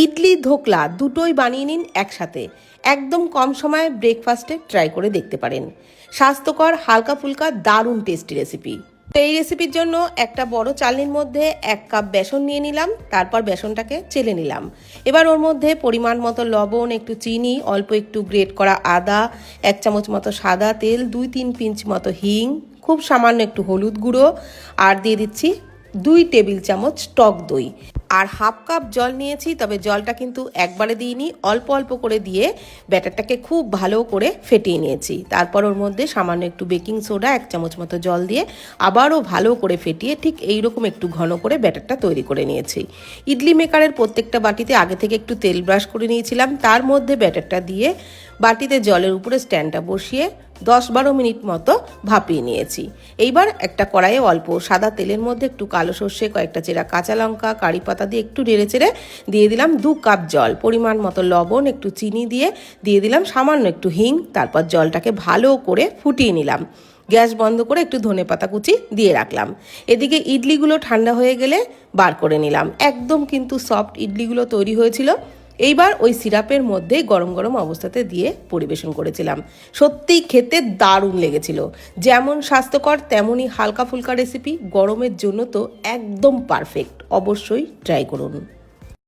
ইডলি ধোকলা দুটোই বানিয়ে নিন একসাথে। একদম কম সময়ে ব্রেকফাস্টে ট্রাই করে দেখতে পারেন। স্বাস্থ্যকর, হালকা ফুলকা, দারুণ টেস্টি রেসিপি। তো এই রেসিপির জন্য একটা বড় চালনির মধ্যে 1 কাপ বেসন নিয়ে নিলাম। তারপর বেসনটাকে চেলে নিলাম। এবার ওর মধ্যে পরিমাণ মতো লবণ, একটু চিনি, অল্প একটু গ্রেট করা আদা, 1 চামচ মতো সাদা তেল, 2-3 পিঞ্চ মতো হিং, খুব সামান্য একটু হলুদ গুঁড়ো, আর দিয়ে দিচ্ছি 2 টেবিল চামচ টক দই, আর হাফ কাপ জল নিয়েছি। তবে জলটা কিন্তু একবারে দিইনি, অল্প অল্প করে দিয়ে ব্যাটারটাকে খুব ভালো করে ফেটিয়ে নিয়েছি। তারপর ওর মধ্যে সামান্য একটু বেকিং সোডা 1 চামচ মতো জল দিয়ে আবারও ভালো করে ফেটিয়ে ঠিক এইরকম একটু ঘন করে ব্যাটারটা তৈরি করে নিয়েছি। ইডলি মেকারের প্রত্যেকটা বাটিতে আগে থেকে একটু তেল ব্রাশ করে নিয়েছিলাম। তার মধ্যে ব্যাটারটা দিয়ে বাটিতে জলের উপরে স্ট্যান্ডটা বসিয়ে 10-12 মিনিট মতো ভাপিয়ে নিয়েছি। এইবার একটা কড়াইয়ে অল্প সাদা তেলের মধ্যে একটু কালো সর্ষে, কয়েকটা চেরা কাঁচা লঙ্কা, কারি পাতা দিয়ে একটু নেড়ে চেড়ে দিয়ে দিলাম 2 কাপ জল, পরিমাণ মতো লবণ, একটু চিনি দিয়ে দিলাম সামান্য একটু হিং। তারপর জলটাকে ভালো করে ফুটিয়ে নিলাম। গ্যাস বন্ধ করে একটু ধনেপাতা কুচি দিয়ে রাখলাম। এদিকে ইডলিগুলো ঠান্ডা হয়ে গেলে বার করে নিলাম। একদম কিন্তু সফট ইডলিগুলো তৈরি হয়েছিল। এইবার ওই সিরাপের মধ্যে গরম গরম অবস্থাতে দিয়ে পরিবেশন করেছিলাম। সত্যিই খেতে দারুণ লেগেছিল। যেমন স্বাস্থ্যকর তেমনই হালকা ফুলকা রেসিপি, গরমের জন্য তো একদম পারফেক্ট। অবশ্যই ট্রাই করুন।